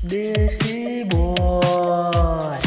દેશી boy.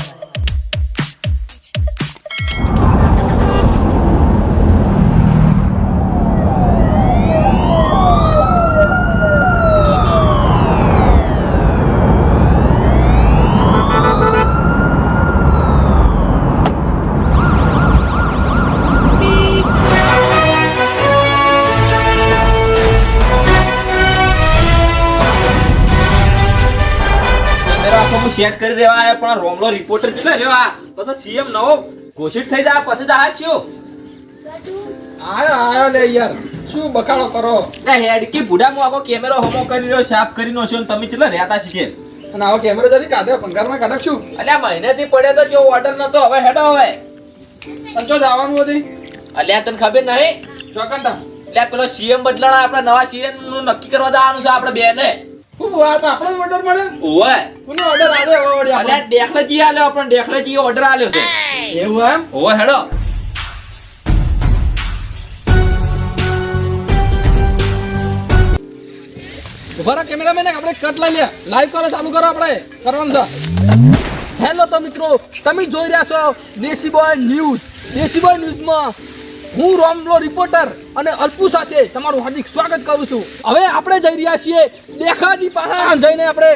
Set કરી દેવા આયા પણ રોમલો રિપોર્ટર છે લેવા પછી સીએમ નવો ઘોષિત થઈ જાય પછી જ આ છો આયો લે યાર શું બખાડો કરો એ હેડકી બુડા મો આખો કેમેરો હમો કરી રહ્યો સાફ કરી નો છે તમે કેટલા રહેતા શીખે અને આવો કેમેરો જલ્દી કાઢ્યો પંકારમાં કાઢક છું અલ્યા મહિનાથી પડ્યો તો જો ઓર્ડર નતો હવે હેડો હવે અંચો જવાનું હતી અલ્યા તને ખબર નહીં ચોકંતા એટલે પેલો સીએમ બદલાણા આપણે નવા સીએમ નું નક્કી કરવા જવાનું છે આપણે બે ને શું વાત આપણો ઓર્ડર મળે ઓય કોનો ઓર્ડર આવ્યો વળી અલ્યા ડેખલેજી આલ્યો આપણે ડેખલેજી ઓર્ડર આલ્યો છે એવું એમ ઓય હેડો ઉભા કેમેરામેન આપણે કટ લઈ લે લાઈવ કરો ચાલુ કરો આપણે કરવાનું છે હેલો તો મિત્રો તમે જોઈ રહ્યા છો દેશી બોય ન્યૂઝમાં હું રોમલો રિપોર્ટર અને અલ્પુ સાથે તમારું હાર્દિક સ્વાગત કરું છું હવે આપણે જઈ રહ્યા છીએ દેખાજી પાસે જઈને આપણે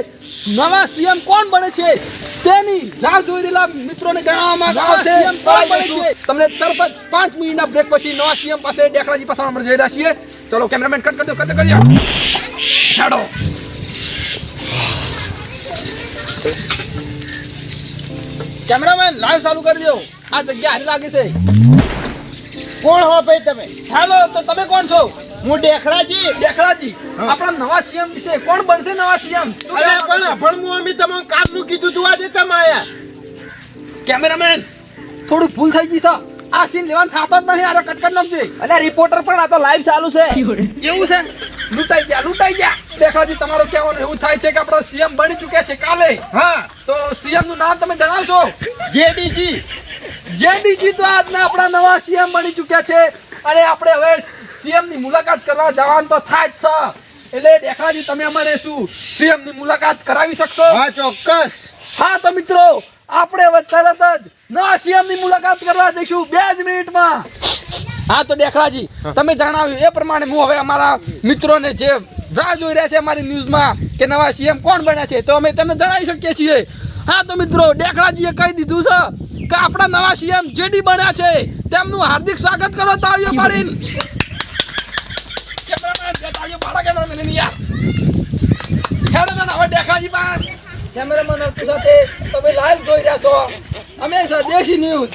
નવા સીએમ કોણ બને છે તેની રાહ જોઈ રહેલા મિત્રોને જણાવવામાં આવશે તમને તરત જ 5 મિનિટના બ્રેક પછી નવા સીએમ પાસે દેખાજી પાસે આપણે જઈ રહ્યા છીએ ચલો કેમેરામેન કટ કરી દો હેડો કેમેરામેન લાઈવ ચાલુ કરી દો આ જગ્યા હારી લાગે છે કોણ હો ભાઈ તમે? હેલો તો તમે કોણ છો હું દેખડાજી. આપણા નવા સીએમ વિશે કોણ બનશે નવા સીએમ અરે પણ હું અમે તમને કામનું કીધું તું આજે ચમ આયા? કેમેરામેન થોડું ભૂલ થઈ ગઈ છે આ સીન લેવાનું થતો જ નહીં આરે કટ કરી નાખજે અલ્યા રિપોર્ટર પણ આ તો લાઈવ ચાલુ છે એવું છે લૂંટાઈ ગયા દેખાજી તમારો કહેવાનું એવું થાય છે કે આપણા સીએમ બની ચૂક્યા છે કાલે હા, તો સીએમ નું નામ તમે જણાવશો જેડીજી. જેડીજી તો આજના આપણા નવા સીએમ બની ચૂક્યા છે અને આપણે હવે સીએમ ની મુલાકાત કરવા જવાનું તો થાય જ છે એટલે દેખાજી તમે અમારે શું સીએમ ની મુલાકાત કરાવી શકશો હા, ચોક્કસ. હા તો મિત્રો આપણે હવે તરત જ નવા સીએમ ની મુલાકાત કરવા જઈશું 2 જ મિનિટમાં હા તો દેખડાજી તમે જણાવ્યું એ પ્રમાણે હું હવે અમારા મિત્રોને જે રાહ જોઈ રહ્યા છે અમારી ન્યૂઝમાં કે નવા સીએમ કોણ બન્યા છે તો અમે તમને જણાવી શકીએ છીએ હા તો મિત્રો દેખડાજીએ કહી દીધું છે કે આપણા નવા સીએમ જેડી બન્યા છે તેમનું હાર્દિક સ્વાગત કરો તાળીઓ પાડીને કેમેરામેન તાળીઓ પાડો કેમેરામેન યાર હેડો ને હવે દેખડાજી પાસ કેમેરામેન સાથે તમે લાઈવ જોઈ રહ્યા છો હંમેશા દેશી ન્યૂઝ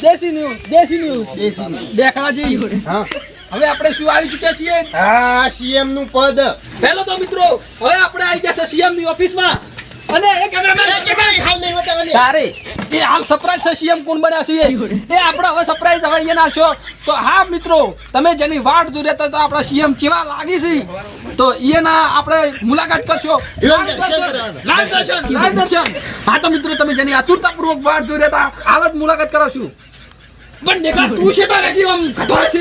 દેખડાજી હા, હવે આપણે શું આવી ચૂક્યા છીએ હા, સીએમ નું પદ. પહેલો તો મિત્રો હવે આપણે આવી ગયા છે સીએમ ની ઓફિસમાં અને એ કેમેરામેન હાલ નહીં બતાવવાની. તારે એ હાલ સરપ્રાઈઝ છે સીએમ કોણ બન્યા છે એ આપણે હવે સરપ્રાઈઝ હવે અહીંયા નાખશો તો હા મિત્રો તમે જેની વાટ જોઈ રહ્યા તો આપણા સીએમ કેવા લાગી છે તો એના આપણે મુલાકાત કરશો લાઈવ દર્શન હા તો મિત્રો તમે જેની આતુરતાપૂર્વક વાટ જોઈ રહ્યા હતા હાલ જ મુલાકાત કરાવશું પણ દેખા તું છે તો રાખી આમ કઠોર છે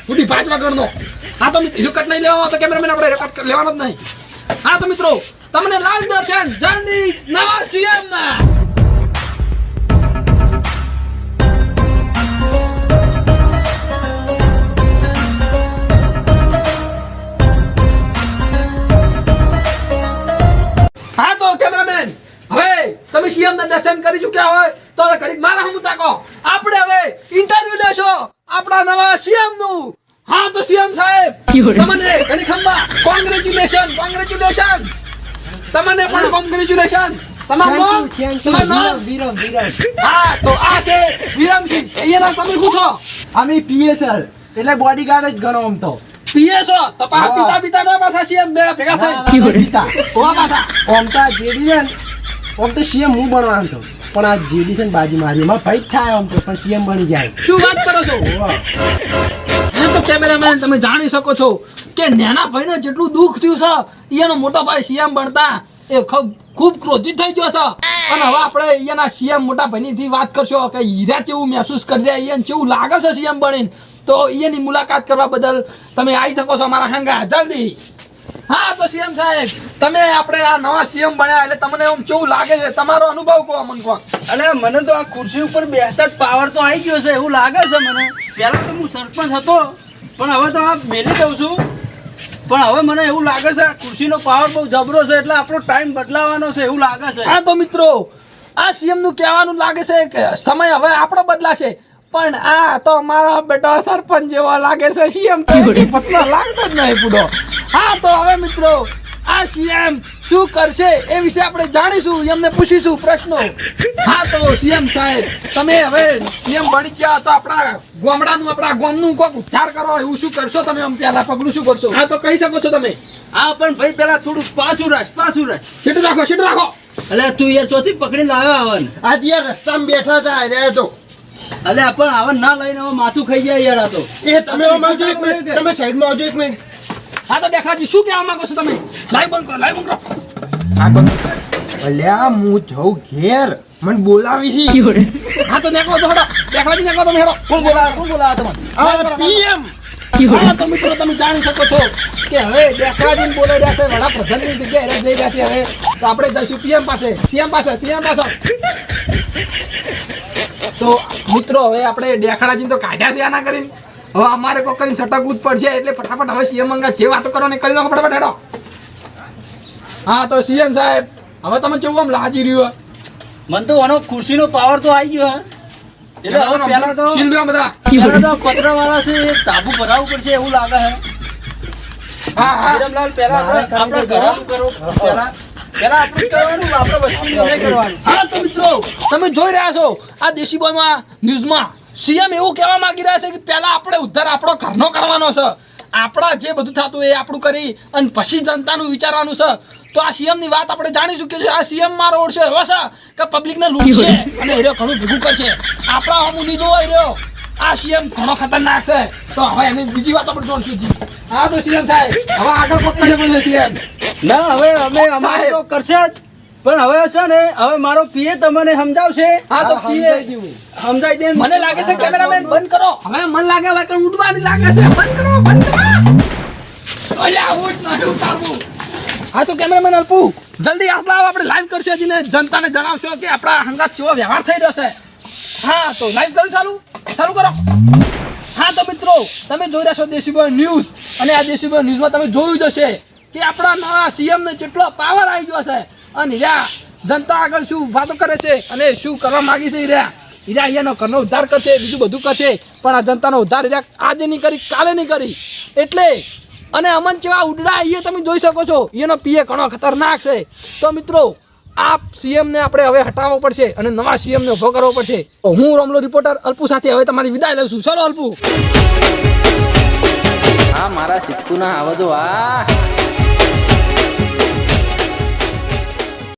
બુડી 5 વાગરનો હા તો મિત્રો કટ નહીં લેવાનો તો કેમેરામેન આપણે રેકોર્ડ લેવાનો જ નહીં હા તો મિત્રો તમને લાઈવ દર્શન જલ્દી નવા સીએમ ના હા તો કેમેરામેન હવે તમે સીએમ ના દર્શન કરી ચૂક્યા હોય તો હવે ઘડીક મારા હમું તાકો આપણે હવે ઇન્ટરવ્યુ લેશો આપણા નવા સીએમ નું હા તો સીએમ સાહેબ તમને ઘણી ખંભા કોંગ્રેચ્યુલેશન તમને પણ કોંગ્રેચ્યુલેશન તમારું નામ હા તો આ છે વિરમસિંહ અહીંયાના તમે શું છો અમે પીએસએલ એટલે બોડીગાર્ડ જ ગણો આમ તો. પીએસો તો પિતા ના પાછા સીએમ ભેગા થાય પિતા. ઓવા પાછા આમ તો આ જેડી છે ને, આમ તો સીએમ હું બનવાનો હતો પણ આ જેડી છે ને બાજી મારી એમાં ભાઈ જ થાય આમ તો પણ સીએમ બની જાય. શું વાત કરો છો વાહ. હા તો કેમેરામેન તમે જાણી શકો છો કે નાના ભાઈને જેટલું દુઃખ થયું છે એનો મોટો ભાઈ સીએમ બનતા એ ખૂબ ક્રોધિત થઈ ગયો છે અને હવે આપણે એના સીએમ મોટા ભાઈની વાત કરશો કે હીરા કેવું મહેસૂસ કરી રહ્યા એને કેવું લાગે છે સીએમ બનીને તો એની મુલાકાત કરવા બદલ તમે આવી શકો છો અમારા હંગા જલ્દી હા તો સીએમ સાહેબ તમે આપણે આ નવા સીએમ બન્યા એટલે તમને એમ કેવું લાગે છે તમારો અનુભવ કહો અમને કહો. અને મને તો આ ખુરશી ઉપર બેસતા જ પાવર તો આવી ગયો છે એવું લાગે છે મને. પહેલા તો હું સરપંચ હતો પણ હવે તો આ મેલી દઉં છું. પણ હવે મને એવું લાગે છે આ ખુરશીનો પાવર બહુ જબરો છે એટલે આપણો ટાઈમ બદલાવાનો છે એવું લાગે છે. હા તો મિત્રો આ સીએમ નું કહેવાનું લાગે છે કે સમય હવે આપણો બદલાશે પણ આ તો મારા બેટા સરપંચ જેવો લાગે છે સીએમ તો પતલા લાગતો જ નહીં પૂડો. હા તો હવે મિત્રો આ સીએમ શું કરશે એ વિશે આપણે જાણીશું એમને પૂછીશું પ્રશ્નો. હા તો સીએમ સાહેબ તમે હવે સીએમ બની ગયા તો આપણા ગામનું કોઈક ઉદ્ધાર કરો એવું શું કરશો તમે આમ પહેલા પગલું શું કરશો? હા તો કહી શકો છો તમે. હા પણ ભાઈ પેલા થોડું પાછું રાખ. સીટું રાખો એટલે તું યાર ચોથી પકડી લાવ્યો આવન. આજ યાર રસ્તામાં બેઠા હતા રહ્યા તો એટલે પણ આવન ના લઈને હવે માથું ખાઈ જાય યાર આ તો. એ તમે આમાં આવજો એક મિનિટ, તમે સાઈડમાં આવજો એક મિનિટ. હા તો દેખાજી શું કહેવા માંગો છો તમે? લાઈવ બંધ કરો. અલ્યા હું જઉં ઘેર મને બોલાવી હા તો નેકો તો હેડો દેખાજી નેકો તમે હેડો. કોણ બોલાવે તમને? પીએમ. હા તો મિત્રો તમે જાણી શકો છો કે હવે દેખાજીને બોલાઈ રહ્યા છે વડાપ્રધાનની જગ્યાએ જઈ રહ્યા છે હવે તો આપણે જઈશું પીએમ પાસે સીએમ પાસે. તો મિત્રો હવે આપણે દેખાડાજીને તો કાઢ્યા છે આના કરીને હવે અમારે કોઈ કરીને સટકવું જ પડશે એટલે ફટાફટ હવે સીએમ અંગા જે વાતો કરો ને કરી દો ફટાફટ હેડો. હા તો સીએમ સાહેબ હવે તમે કેવું આમ લાગી રહ્યું? મને તો આનો ખુરશીનો પાવર તો આવી ગયો હે. એટલે હવે પહેલા તો બધા પત્રવાળા છે એ તાબુ ભરાવવું પડશે એવું લાગે છે. હા વિરમલાલ પહેલા આપણે ઘરનું કરવું પહેલા આપણે કરવાનું આપણે વસ્તુ નહીં કરવાનું. હા તો મિત્રો તમે જોઈ રહ્યા છો આ દેશી બોયમાં ન્યૂઝમાં સીએમ એવું કહેવા માંગી રહ્યા છે કે પહેલા આપણે ઉદ્ધાર આપણો ઘરનો કરવાનો છે. આપણા જે બધું થતું એ આપણું કરી અને પછી જનતાનું વિચારવાનું છે. તો આ સીએમ ની વાત આપણે જાણીશું કે આ સીએમ મારો ઓળશે હવે છે કે પબ્લિકને લૂંટશે અને એ ઘણું ભેગું કરશે. આપણા હમું નહીં જોવાય રહ્યો આ સીએમ ઘણો ખતરનાક છે. તો હવે એની બીજી વાત આપણે જોઈશું. હા તો સીએમ સાહેબ હવે આગળ પકડી શકો સીએમ. ના હવે અમે અમારે તો કરશે જ પણ હવે છે ને હવે મારો પીએ તમને સમજાવશે. હા તો પીએ સમજાઈ દે. મને લાગે છે કેમેરામેન બંધ કરો. હવે મને લાગે હવે કઈ ઉડવાની લાગે છે. બંધ કરો. ઓલા ઉડ ના ઉતારવું. હા તો કેમેરામેન અલ્પુ જલ્દી હાથ લાવો આપણે લાઈવ કરશે જીને જનતાને જણાવશો કે આપણા હંગાત કેવો વ્યવહાર થઈ રહ્યો છે. હા તો લાઈવ કરો ચાલુ કરો. હા તો મિત્રો તમે જોઈ રહ્યા છો દેશી બોય ન્યૂઝ અને આ દેશી બોય ન્યૂઝમાં તમે જોયું જ હશે કે આપણા નવા સીએમ ને કેટલો પાવર આવી ગયો છે અને રહ્યા જનતા આગળ શું વાતો કરે છે અને શું કરવા માંગી છે રહ્યા અહીંયાનો ઘરનો ઉદ્ધાર કરશે બીજું બધું કરશે પણ આ જનતાનો ઉદ્ધાર આજે નહીં કરી કાલે નહીં કરી એટલે અને અમન જેવા ઉડડા એ તમે જોઈ શકો છો એનો પીએ ઘણો ખતરનાક છે. તો મિત્રો આ સીએમને આપણે હવે હટાવવો પડશે અને નવા સીએમને ઉભો કરવો પડશે. હું રોમલો રિપોર્ટર અલ્પુ સાથે હવે તમારી વિદાય લઉં છું. ચલો અલ્પુ. હા મારા સિક્કુના આવો તો આ